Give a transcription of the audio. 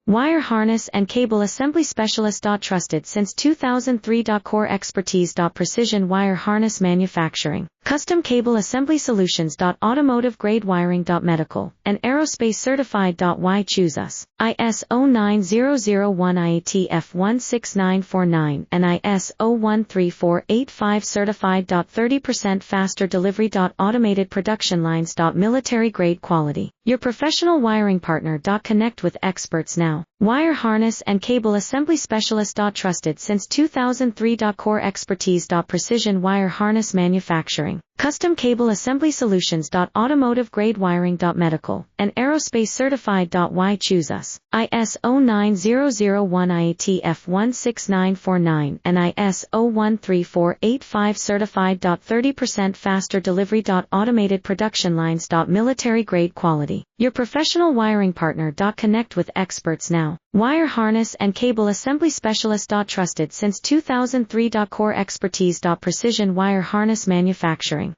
Wire harness and cable assembly specialist. Trusted since 2003. Core expertise. Precision wire harness manufacturing, custom cable assembly solutions. Automotive grade wiring. Medical and aerospace certified. Why choose us? ISO 9001 IATF 16949 and ISO 13485 certified. 30% faster delivery. Automated production lines. Military grade quality. Your professional wiring partner. Connect with experts now. Wire harness and cable assembly specialist. Trusted since 2003. Core expertise. Precision wire harness manufacturing, custom cable assembly solutions. Automotive grade wiring. Medical and aerospace certified. Why choose us? ISO 9001 IATF 16949 and ISO 13485 certified. 30% faster delivery. Automated production lines. Military grade quality. Your professional wiring partner. Connect with experts now. Wire harness and cable assembly specialist. Trusted since 2003. Core expertise. Precision wire harness manufacturing,